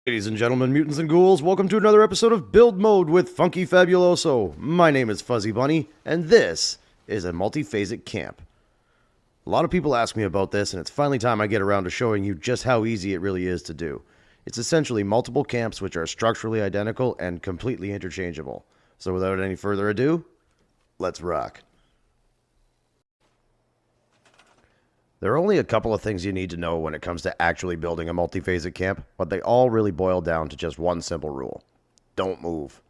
Ladies and gentlemen, mutants and ghouls, welcome to another episode of Build Mode with Funky Fabuloso. My name is Fuzzy Bunny, and this is a multiphasic camp. A lot of people ask me about this, and it's finally time I get around to showing you just how easy it really is to do. It's essentially multiple camps which are structurally identical and completely interchangeable. So without any further ado, let's rock. There are only a couple of things you need to know when it comes to actually building a multiphasic camp, but they all really boil down to just one simple rule. Don't move.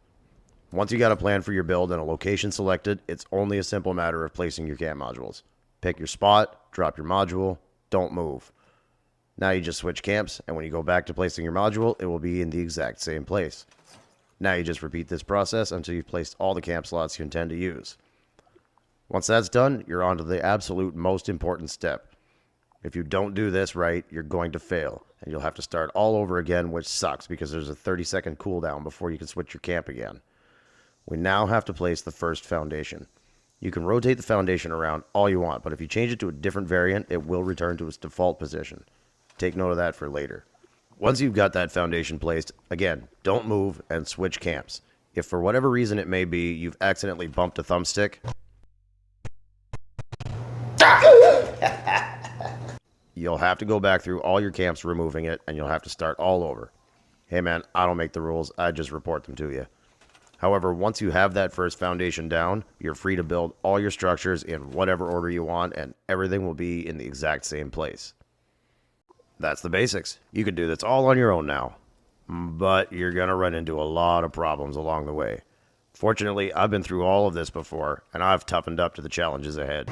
Once you got a plan for your build and a location selected, it's only a simple matter of placing your camp modules. Pick your spot, drop your module, don't move. Now you just switch camps, and when you go back to placing your module, it will be in the exact same place. Now you just repeat this process until you've placed all the camp slots you intend to use. Once that's done, you're on to the absolute most important step. If you don't do this right, you're going to fail, and you'll have to start all over again, which sucks because there's a 30-second cooldown before you can switch your camp again. We now have to place the first foundation. You can rotate the foundation around all you want, but if you change it to a different variant, it will return to its default position. Take note of that for later. Once you've got that foundation placed, again, don't move and switch camps. If for whatever reason it may be, you've accidentally bumped a thumbstick, you'll have to go back through all your camps removing it, and you'll have to start all over. Hey man, I don't make the rules, I just report them to you. However, once you have that first foundation down, you're free to build all your structures in whatever order you want, and everything will be in the exact same place. That's the basics. You can do this all on your own now, but you're going to run into a lot of problems along the way. Fortunately, I've been through all of this before, and I've toughened up to the challenges ahead.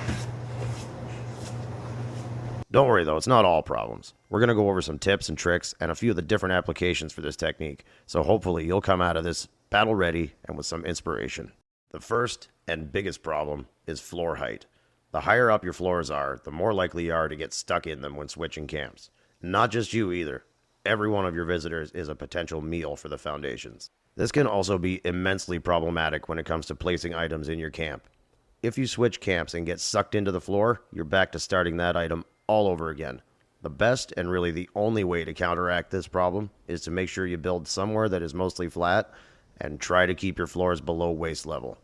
Don't worry though, it's not all problems. We're going to go over some tips and tricks and a few of the different applications for this technique, so hopefully you'll come out of this battle ready and with some inspiration. The first and biggest problem is floor height. The higher up your floors are, the more likely you are to get stuck in them when switching camps. Not just you either. Every one of your visitors is a potential meal for the foundations. This can also be immensely problematic when it comes to placing items in your camp. If you switch camps and get sucked into the floor, you're back to starting that item all over again. The best and really the only way to counteract this problem is to make sure you build somewhere that is mostly flat and try to keep your floors below waist level.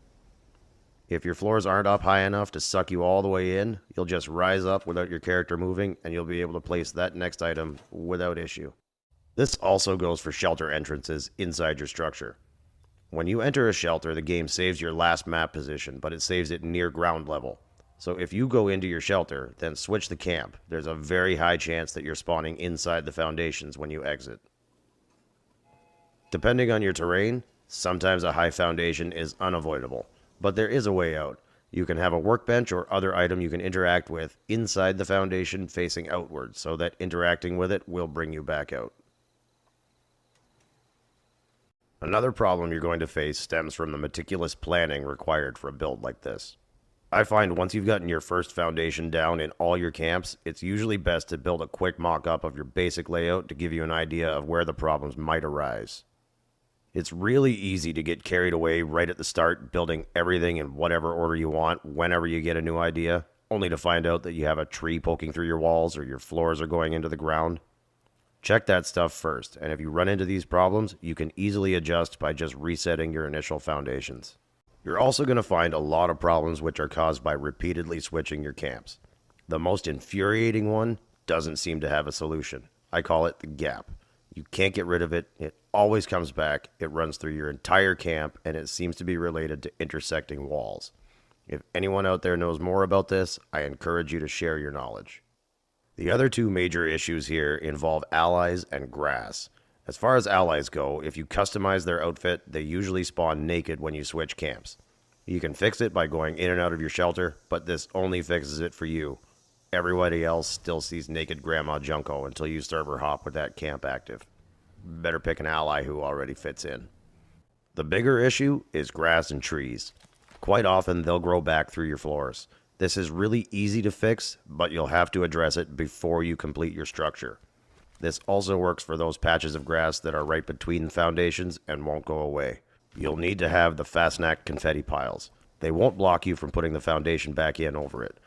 If your floors aren't up high enough to suck you all the way in, you'll just rise up without your character moving and you'll be able to place that next item without issue. This also goes for shelter entrances inside your structure. When you enter a shelter, the game saves your last map position, but it saves it near ground level. So if you go into your shelter, then switch the camp, there's a very high chance that you're spawning inside the foundations when you exit. Depending on your terrain, sometimes a high foundation is unavoidable, but there is a way out. You can have a workbench or other item you can interact with inside the foundation facing outward, so that interacting with it will bring you back out. Another problem you're going to face stems from the meticulous planning required for a build like this. I find once you've gotten your first foundation down in all your camps, it's usually best to build a quick mock-up of your basic layout to give you an idea of where the problems might arise. It's really easy to get carried away right at the start, building everything in whatever order you want whenever you get a new idea, only to find out that you have a tree poking through your walls or your floors are going into the ground. Check that stuff first, and if you run into these problems, you can easily adjust by just resetting your initial foundations. You're also going to find a lot of problems which are caused by repeatedly switching your camps. The most infuriating one doesn't seem to have a solution. I call it the gap. You can't get rid of it. It always comes back. It runs through your entire camp, and it seems to be related to intersecting walls. If anyone out there knows more about this, I encourage you to share your knowledge. The other two major issues here involve allies and grass. As far as allies go, if you customize their outfit, they usually spawn naked when you switch camps. You can fix it by going in and out of your shelter, but this only fixes it for you. Everybody else still sees naked Grandma Junko until you server hop with that camp active. Better pick an ally who already fits in. The bigger issue is grass and trees. Quite often they'll grow back through your floors. This is really easy to fix, but you'll have to address it before you complete your structure. This also works for those patches of grass that are right between foundations and won't go away. You'll need to have the Fastnac confetti piles. They won't block you from putting the foundation back in over it.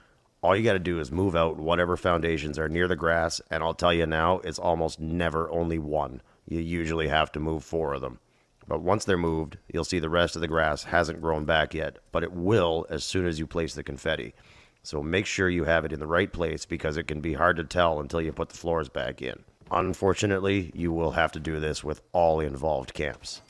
All you got to do is move out whatever foundations are near the grass, and I'll tell you now, it's almost never only one. you usually have to move 4 of them. But once they're moved, you'll see the rest of the grass hasn't grown back yet, but it will as soon as you place the confetti. So make sure you have it in the right place because it can be hard to tell until you put the floors back in. Unfortunately, you will have to do this with all involved camps.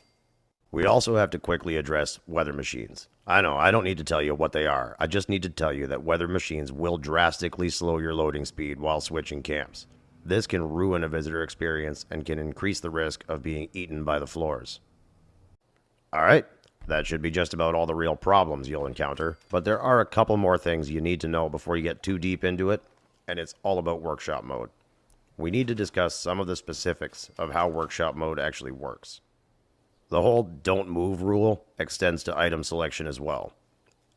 We also have to quickly address weather machines. I know, I don't need to tell you what they are. I just need to tell you that weather machines will drastically slow your loading speed while switching camps. This can ruin a visitor experience and can increase the risk of being eaten by the floors. Alright, that should be just about all the real problems you'll encounter, but there are a couple more things you need to know before you get too deep into it, and it's all about workshop mode. We need to discuss some of the specifics of how workshop mode actually works. The whole don't move rule extends to item selection as well.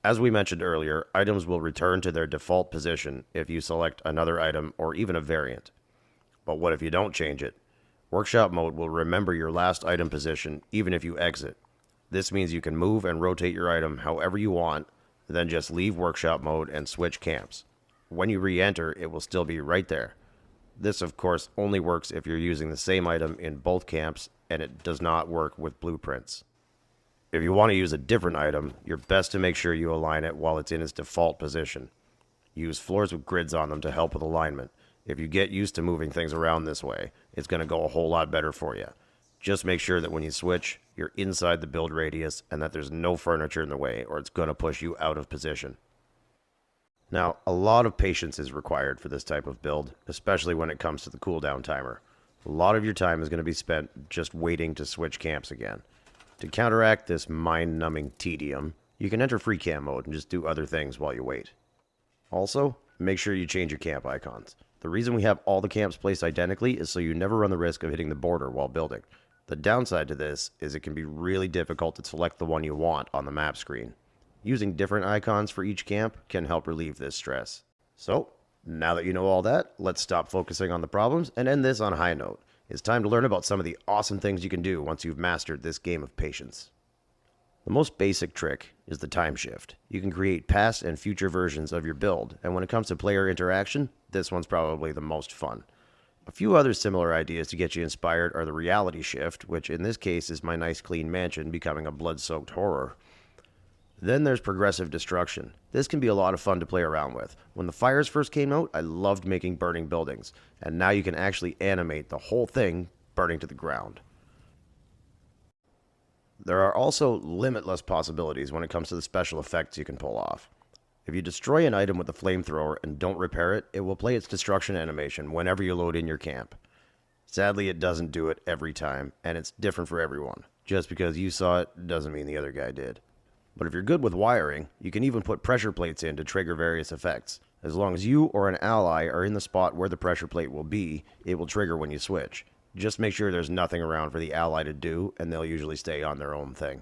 As we mentioned earlier, items will return to their default position if you select another item or even a variant. But what if you don't change it? Workshop mode will remember your last item position even if you exit. This means you can move and rotate your item however you want, then just leave workshop mode and switch camps. When you re-enter, it will still be right there. This, of course, only works if you're using the same item in both camps, and it does not work with blueprints. If you want to use a different item, you're best to make sure you align it while it's in its default position. Use floors with grids on them to help with alignment. If you get used to moving things around this way, it's going to go a whole lot better for you. Just make sure that when you switch, you're inside the build radius and that there's no furniture in the way, or it's going to push you out of position. Now, a lot of patience is required for this type of build, especially when it comes to the cooldown timer. A lot of your time is going to be spent just waiting to switch camps again. To counteract this mind-numbing tedium, you can enter free camp mode and just do other things while you wait. Also, make sure you change your camp icons. The reason we have all the camps placed identically is so you never run the risk of hitting the border while building. The downside to this is it can be really difficult to select the one you want on the map screen. Using different icons for each camp can help relieve this stress. So, now that you know all that, let's stop focusing on the problems and end this on a high note. It's time to learn about some of the awesome things you can do once you've mastered this game of patience. The most basic trick is the time shift. You can create past and future versions of your build, and when it comes to player interaction, this one's probably the most fun. A few other similar ideas to get you inspired are the reality shift, which in this case is my nice clean mansion becoming a blood-soaked horror. Then there's progressive destruction. This can be a lot of fun to play around with. When the fires first came out, I loved making burning buildings, and now you can actually animate the whole thing burning to the ground. There are also limitless possibilities when it comes to the special effects you can pull off. If you destroy an item with a flamethrower and don't repair it, it will play its destruction animation whenever you load in your camp. Sadly, it doesn't do it every time, and it's different for everyone. Just because you saw it doesn't mean the other guy did. But if you're good with wiring, you can even put pressure plates in to trigger various effects. As long as you or an ally are in the spot where the pressure plate will be, it will trigger when you switch. Just make sure there's nothing around for the ally to do, and they'll usually stay on their own thing.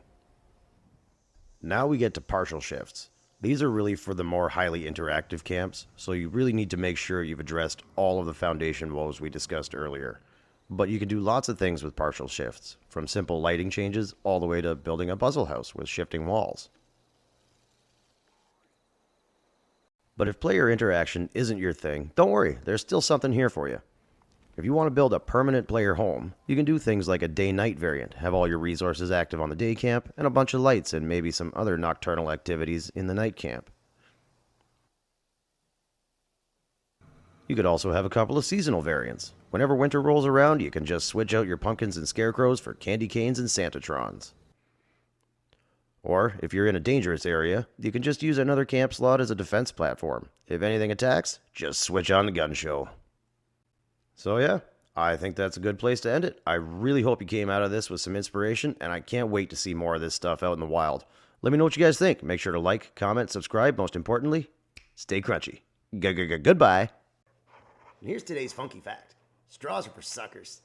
Now we get to partial shifts. These are really for the more highly interactive camps, so you really need to make sure you've addressed all of the foundation woes we discussed earlier. But you can do lots of things with partial shifts, from simple lighting changes all the way to building a puzzle house with shifting walls. But if player interaction isn't your thing, don't worry, there's still something here for you. If you want to build a permanent player home, you can do things like a day-night variant, have all your resources active on the day camp, and a bunch of lights and maybe some other nocturnal activities in the night camp. You could also have a couple of seasonal variants. Whenever winter rolls around, you can just switch out your pumpkins and scarecrows for candy canes and Santatrons. Or, if you're in a dangerous area, you can just use another camp slot as a defense platform. If anything attacks, just switch on the gun show. So yeah, I think that's a good place to end it. I really hope you came out of this with some inspiration, and I can't wait to see more of this stuff out in the wild. Let me know what you guys think. Make sure to like, comment, subscribe. Most importantly, stay crunchy. Goodbye. And here's today's funky fact. Straws are for suckers.